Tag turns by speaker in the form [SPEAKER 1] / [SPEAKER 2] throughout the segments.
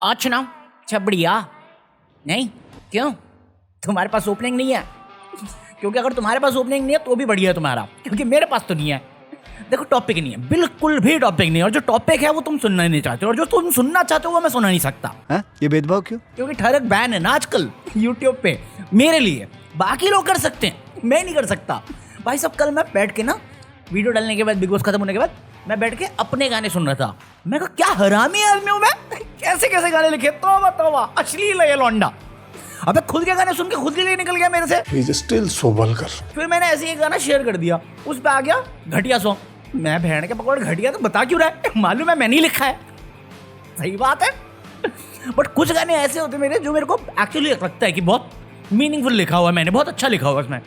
[SPEAKER 1] अच्छा बढ़िया। नहीं क्यों, तुम्हारे पास ओपनिंग नहीं है? क्योंकि अगर तुम्हारे पास ओपनिंग नहीं है तो भी बढ़िया है तुम्हारा, क्योंकि मेरे पास तो नहीं है। देखो टॉपिक नहीं है, बिल्कुल भी टॉपिक नहीं है, और जो टॉपिक है वो तुम सुनना ही नहीं चाहते, और जो तुम सुनना चाहते हो वो मैं सुना नहीं सकता।
[SPEAKER 2] है? ये भेदभाव क्यों?
[SPEAKER 1] क्योंकि ठरक बैन है ना आजकल यूट्यूब पे मेरे लिए। बाकी लोग कर सकते हैं, मैं नहीं कर सकता भाई साहब। कल मैं बैठ के ना वीडियो डालने के बाद, बिग बॉस खत्म होने के बाद मैं बैठ के अपने गाने सुन रहा था। मैं कहा क्या हरामी आदमी हूं मैं, कैसे कैसे गाने लिखे, तौबा तौबा, अश्लील है ये लौंडा। अबे खुद के गाने सुन के खुद के लिए निकल गया मेरे से।
[SPEAKER 3] He is still so vulgar.
[SPEAKER 1] फिर मैंने ऐसे ही एक गाना शेयर कर दिया, उस पे आ गया घटिया सॉन्ग। मैं भेड़ के पकौड़े घटिया तो बता क्यों रहा है, मालूम है मैंने ही लिखा है। सही बात है, बट कुछ गाने ऐसे होते मेरे जो मेरे को एक्चुअली लगता है कि बहुत मीनिंगफुल लिखा हुआ है, मैंने बहुत अच्छा लिखा हुआ उसमें।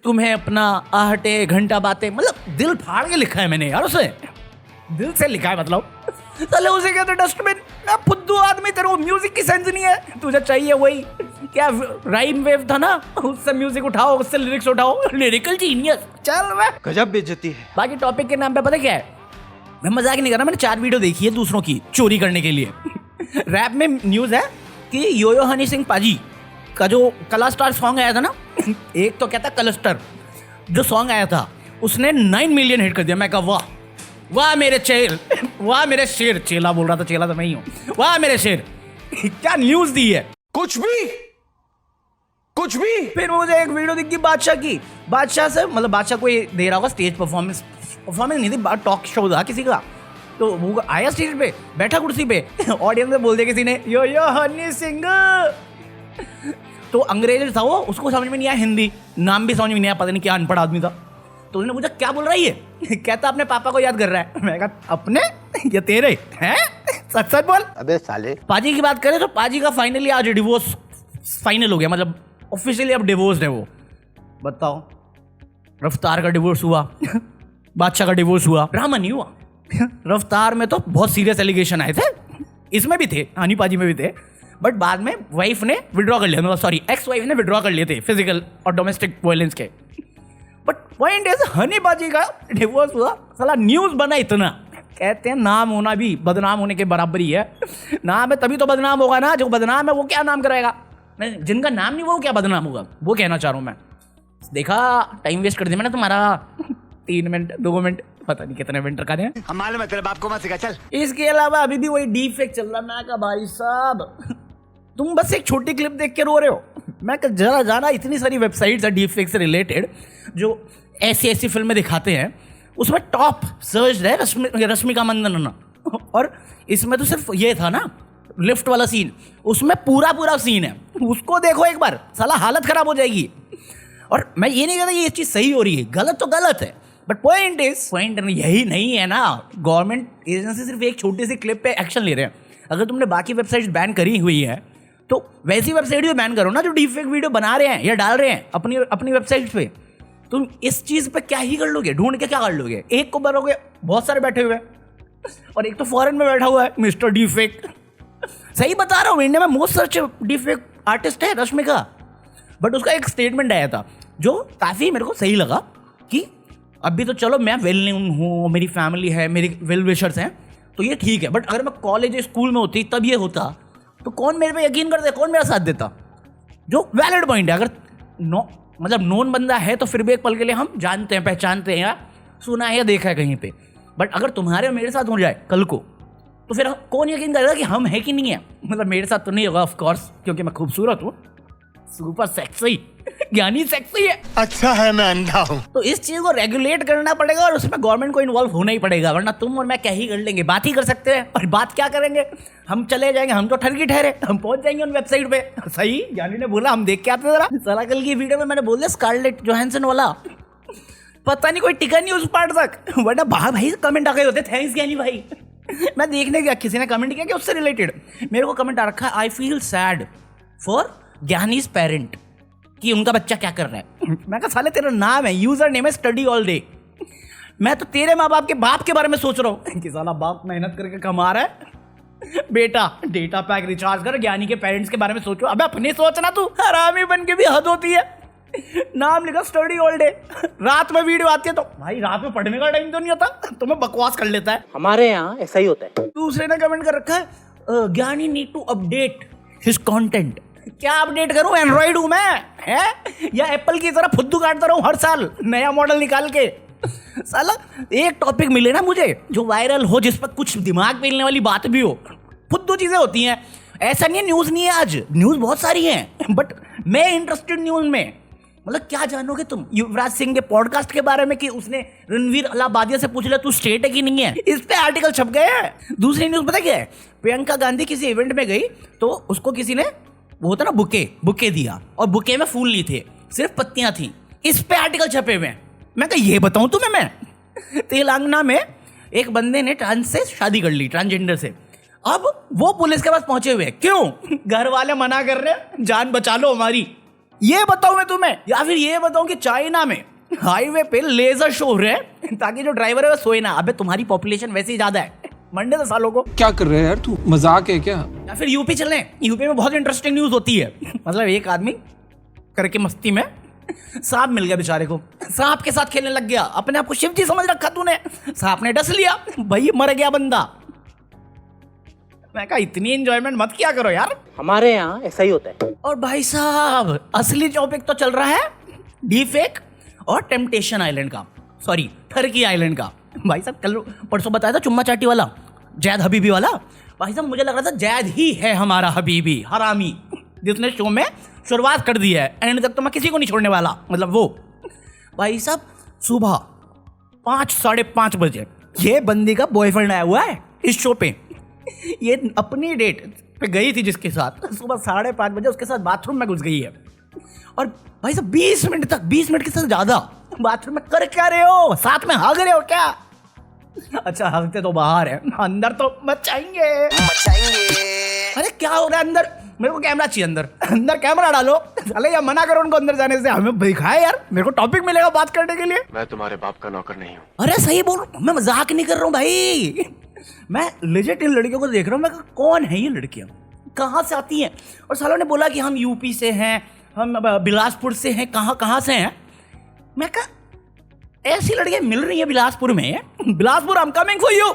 [SPEAKER 1] तुम्हें अपना आहटे घंटा बातें, मतलब दिल फाड़ के लिखा है मैंने यार, उसे दिल से लिखा है। मतलब चले उसे कहते डस्टबिन, मैं फुद्दू आदमी, तेरे को म्यूजिक की सेंस नहीं है। तुझे चाहिए वही क्या राइम वेव था ना, उससे म्यूजिक उठाओ, उससे लिरिक्स उठाओ, लिरिकल जीनियस। चल मैं
[SPEAKER 2] गजब बेइज्जती है।
[SPEAKER 1] बाकी टॉपिक के नाम पे पता क्या है, मैं मजाक नहीं कर रहा, मैंने 4 वीडियो देखी है दूसरों की चोरी करने के लिए। रैप में न्यूज है कि योयो हनी सिंह पाजी का जो कला स्टार सॉन्ग आया था ना, एक तो कहता कलस्टर जो सॉन्ग आया था, उसने 9 मिलियन हिट कर दिया। मैं कहा वाह वाह मेरे चेल, वाह मेरे शेर। चेला बोल रहा था, चेला तो मैं ही हूँ। वाह मेरे शेर, क्या न्यूज दी है।
[SPEAKER 2] कुछ भी।
[SPEAKER 1] फिर मुझे एक वीडियो दिखी बादशाह की, बादशाह से मतलब बादशाह कोई दे रहा होगा स्टेज परफॉर्मेंस नहीं थी, टॉक शो था किसी का। तो वो आया स्टेज पे, बैठा कुर्सी पे, ऑडियंस में बोल दिया किसी ने यो हनी सिंह। तो अंग्रेज था वो, उसको समझ में नहीं आया हिंदी, नाम भी समझ में नहीं आया, पता नहीं क्या अनपढ़ आदमी था। तो उसने पूछा क्या बोल रहा है ये, कहता अपने पापा को याद कर रहा है। मैं कहा अपने, ये तेरे हैं, सच सच बोल।
[SPEAKER 2] अबे साले।
[SPEAKER 1] पाजी की बात करें तो पाजी का फाइनली आज डिवोर्स फाइनल हो गया, मतलब ऑफिशियली अब डिवोर्स है वो। बताओ, रफ्तार का डिवोर्स हुआ, बादशाह का डिवोर्स हुआ, ड्रामा नहीं हुआ। रफ्तार में तो बहुत सीरियस एलिगेशन आए थे, इसमें भी थे, हनी पाजी में भी थे, बट बाद में वाइफ ने विड्रॉ कर लिया, मतलब सॉरी एक्स वाइफ ने विड्रॉ कर लिए थे फिजिकल और डोमेस्टिक वायलेंस के। बट पॉइंट इज हनी पाजी का डिवोर्स हुआ, साला न्यूज बना इतना। कहते हैं नाम होना भी बदनाम होने के बराबर ही है। नाम है तभी तो बदनाम होगा ना, जो बदनाम है वो क्या नाम कराएगा, जिनका नाम नहीं वो क्या बदनाम होगा, वो कहना चाह रहा हूँ मैं। देखा टाइम वेस्ट कर दिया मैंने तुम्हारा, 3 मिनट 2 मिनट, पता नहीं कितने मिनट का है।
[SPEAKER 2] हम मालूम है तेरे बाप को मत सिखा, चल।
[SPEAKER 1] इसके अलावा अभी भी वही डीप फेक चल रहा। मैं कहा भाई साहब तुम बस एक छोटी क्लिप देख के रो रहे हो। मैं कहा जरा जाना, इतनी सारी वेबसाइट्स है डीप फेक से रिलेटेड जो ऐसी फिल्में दिखाते हैं, उसमें टॉप सर्च है रश्मिका मंदाना, और इसमें तो सिर्फ ये था ना लिफ्ट वाला सीन, उसमें पूरा सीन है, उसको देखो एक बार, साला हालत खराब हो जाएगी। और मैं ये नहीं कहता ये चीज़ सही हो रही है, गलत तो गलत है, बट पॉइंट यही नहीं है ना। गवर्नमेंट एजेंसी सिर्फ एक छोटी सी क्लिप पे एक्शन ले रहे हैं। अगर तुमने बाकी वेबसाइट्स बैन करी हुई है तो वैसी वेबसाइट भी बैन करो ना जो डीपफेक वीडियो बना रहे हैं या डाल रहे हैं अपनी वेबसाइट पे। तुम इस चीज़ पे क्या ही कर लोगे, ढूंढ के क्या कर लोगे, एक को भरोगे, बहुत सारे बैठे हुए हैं, और एक तो फॉरेन में बैठा हुआ है मिस्टर डीपफेक। सही बता रहा हूँ, इंडिया में मोस्ट सर्च डीपफेक आर्टिस्ट है रश्मिका। बट उसका एक स्टेटमेंट आया था जो काफ़ी मेरे को सही लगा कि अभी तो चलो मैं वेल नोन हूँ, मेरी फैमिली है, मेरी वेल विशर्स हैं, तो ये ठीक है, बट अगर मैं कॉलेज स्कूल में होती तब ये होता तो कौन मेरे पे यकीन करता, कौन मेरा साथ देता। जो वैलिड पॉइंट है, अगर मतलब नोन बंदा है तो फिर भी एक पल के लिए हम जानते हैं, पहचानते हैं, या सुना है या देखा है कहीं पे, बट अगर तुम्हारे और मेरे साथ हो जाए कल को तो फिर कौन यकीन करेगा कि हम है कि नहीं है। मतलब मेरे साथ तो नहीं होगा ऑफ कोर्स, क्योंकि मैं खूबसूरत हूँ, सुपर सेक्सी, ज्ञानी सेक्सी है।
[SPEAKER 2] अच्छा है मैं अंधा हूँ।
[SPEAKER 1] तो इस चीज को रेगुलेट करना पड़ेगा और उसमें गवर्नमेंट को इन्वॉल्व होना ही पड़ेगा, वरना तुम और मैं क्या ही कर लेंगे, बात ही कर सकते हैं, और बात क्या करेंगे, हम चले जाएंगे, हम तो ठरकी ठहरे, हम पहुंच जाएंगे उन वेबसाइट पे। सही ज्ञानी ने बोला, हम देख के आते जरा। साला कल की वीडियो में मैंने बोल दिया स्कारलेट जोहानसन वाला, पता नहीं कोई टिका नहीं उस पार्ट तक, वरना बाहर भाई कमेंट आ गए होते, थैंक्स ज्ञानी भाई। मैं देखने गया, किसी ने कमेंट किया कि उससे रिलेटेड मेरे को कमेंट आ रखा है, I feel sad for Giani's parent, कि उनका बच्चा क्या कर रहा है। मैं कहा साले तेरा नाम है, यूजर नेम है स्टडी ऑल डे, मैं तो तेरे माँ बाप के बाप के बारे में सोच रहा हूँ कि साला बाप मेहनत करके कमा रहा है, बेटा डेटा पैक रिचार्ज कर, ज्ञानी के पेरेंट्स के बारे में सोचो। अबे अपनी सोचना, तू हरामी बन के भी हद होती है। नाम लिखा स्टडी ऑल डे, रात में वीडियो आती है तो भाई रात में पढ़ने का टाइम तो नहीं होता, तो मैं बकवास कर लेता है।
[SPEAKER 4] हमारे यहाँ ऐसा ही होता है।
[SPEAKER 1] दूसरे ने कमेंट कर रखा है, Gyani need to update his content. क्या अपडेट करूं, एंड्रॉइड हूं मैं है या एप्पल की तरह फुद्दू काटता रहूं हर साल नया मॉडल निकाल के। साला एक टॉपिक मिले ना मुझे जो वायरल हो, जिस पर कुछ दिमाग पेलने वाली बात भी हो। फुद्दू चीजें होती हैं, ऐसा नहीं है न्यूज़ नहीं है, आज न्यूज़ बहुत सारी हैं, बट मैं इंटरेस्टेड न्यूज़ में। मतलब क्या जानोगे तुम युवराज सिंह के पॉडकास्ट के बारे में कि उसने रणवीर अलाहाबादिया से पूछ लिया तू स्ट्रेट है कि नहीं है, इस पे आर्टिकल छप गए हैं। दूसरी न्यूज़ पता क्या है, प्रियंका गांधी किसी इवेंट में गई तो उसको किसी ने वो होता ना बुके दिया और बुके में फूल नहीं थे, सिर्फ पत्तियां थी। इस पे आर्टिकल छपे हुए हैं। मैं कहा ये बताऊं तुम्हें, मैं तेलंगाना में एक बंदे ने ट्रांस से शादी कर ली, ट्रांसजेंडर से। अब वो पुलिस के पास पहुंचे हुए, क्यों? घर वाले मना कर रहे हैं, जान बचा लो हमारी। ये बताऊं मैं तुम्हें, या फिर ये बताऊं कि चाइना में हाईवे पे लेजर शो हो रहे हैं ताकि जो ड्राइवर है वो सोए ना। अबे तुम्हारी पॉपुलेशन वैसे ही ज्यादा है, मंडे तो सालों को
[SPEAKER 3] क्या कर रहे हैं यार, तू मजाक है क्या?
[SPEAKER 1] या फिर यूपी चलें, यूपी में बहुत इंटरेस्टिंग न्यूज होती है। मतलब एक आदमी करके मस्ती में सांप मिल गया बेचारे को, सांप के साथ खेलने लग गया, अपने आप को शिव जी समझ रखा तूने, सांप ने डस लिया, भाई मर गया बंदा। मैं कहा इतनी एंजॉयमेंट मत किया करो यार,
[SPEAKER 4] हमारे यहाँ ऐसा ही होता है।
[SPEAKER 1] और भाई साहब असली टॉपिक तो चल रहा है डीफेक और टेम्पटेशन आइलैंड का, सॉरी टर्की आइलैंड का। भाई साहब कल परसों बताया था चुम्मा चाटी वाला, जैद हबीबी वाला। भाई साहब मुझे लग रहा था जैद ही है हमारा हबीबी हरामी, जिसने शो में शुरुआत कर दी है, एंड तक तो मैं किसी को नहीं छोड़ने वाला। मतलब वो भाई साहब सुबह 5 साढ़े 5 बजे ये बंदी का बॉयफ्रेंड आया हुआ है इस शो पे। ये अपनी डेट पे गई थी जिसके साथ, सुबह 5:30 बजे उसके साथ बाथरूम में घुस गई है। और भाई साहब 20 मिनट तक, 20 मिनट के साथ ज्यादा बाथरूम में कर क्या रहे हो, साथ में भाग रहे हो क्या? अच्छा हंसते तो बाहर है, अंदर तो मचाएंगे। अरे क्या हो रहा है अंदर? मेरे को कैमरा चाहिए अंदर, अंदर कैमरा डालो। अरे यार मना करो उनको अंदर जाने से, हमें दिखाए यार, मेरे को टॉपिक मिलेगा बात करने के लिए।
[SPEAKER 2] मैं तुम्हारे बाप का नौकर नहीं हूँ।
[SPEAKER 1] अरे सही बोल, मैं मजाक नहीं कर रहा हूँ भाई, मैं लेजिट इन लड़कियों को देख रहा हूँ। मैं कौन है ये लड़कियां, कहाँ से आती हैं? और सालों ने बोला कि हम यूपी से हैं, हम बिलासपुर से हैं, कहाँ से हैं। मैं कहा ऐसी लड़कियां मिल रही है बिलासपुर में, Bilaspur I'm coming for you।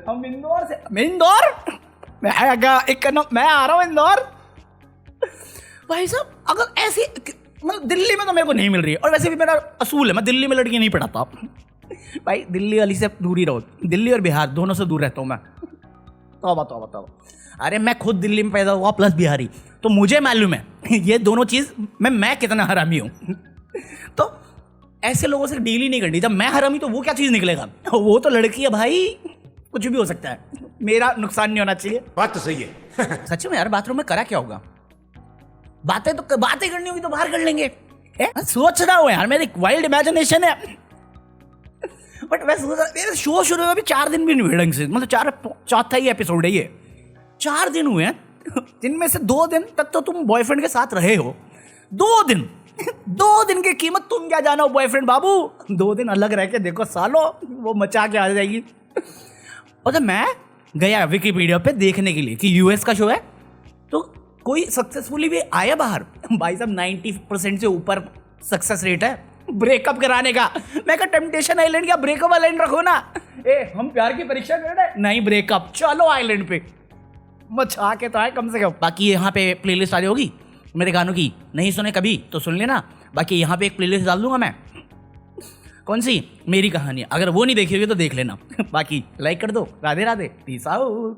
[SPEAKER 1] हम इंदौर से, मैं इंदौर, मैं आ रहा हूँ इंदौर। भाई साहब अगर ऐसी, मतलब दिल्ली में तो मेरे को नहीं मिल रही है, और वैसे भी मेरा असूल है मैं दिल्ली में लड़की नहीं पढ़ाता भाई, दिल्ली वाली से दूर ही रहो, दिल्ली और बिहार दोनों से दूर रहता हूँ मैं। तो अरे मैं खुद दिल्ली में पैदा हुआ प्लस बिहारी, तो मुझे मालूम है ये दोनों चीज़ मैं कितना हरामी हूँ। तो ऐसे लोगों से डील ही नहीं करनी, जब मैं हरामी तो वो क्या चीज़ निकलेगा, वो तो लड़की है भाई, कुछ भी हो सकता है, मेरा नुकसान नहीं होना चाहिए।
[SPEAKER 2] बात तो सही है।
[SPEAKER 1] सच में यार बाथरूम में करा क्या होगा? बातें करनी होगी तो बाहर कर लेंगे। सोच रहा हूँ यार, मेरी वाइल्ड इमेजिनेशन है। बट मैं सोच रहा, शो शुरू हुआ अभी 4 दिन भी नहीं हुए ढंग से, मतलब चौथा ही एपिसोड है ये, 4 दिन हुए हैं, जिनमें से 2 दिन तक तो तुम बॉयफ्रेंड के साथ रहे हो। 2 दिन की कीमत तुम क्या जानो बॉयफ्रेंड बाबू, 2 दिन अलग रह के देखो सालो, वो मचा के आ जाएगी। और जब मैं गया विकिपीडिया पे देखने के लिए कि यूएस का शो है, तो कोई सक्सेसफुली भी आया बाहर। भाई साहब 90% से ऊपर सक्सेस रेट है ब्रेकअप कराने का। मैं कहा टेम्पटेशन आइलैंड क्या ब्रेकअप आइलैंड रखो ना, हम प्यार की परीक्षा कर रहे हैं, नहीं ब्रेकअप, चलो आइलैंड पे मचा के तो आए कम से कम। बाकी यहाँ पे प्लेलिस्ट आ रही होगी मेरे गानों की, नहीं सुने कभी तो सुन लेना। बाकी यहाँ पे एक प्लेलिस्ट डाल दूंगा मैं, कौन सी, मेरी कहानी, अगर वो नहीं देखी होगी तो देख लेना। बाकी लाइक कर दो, राधे राधे, पीस आउट।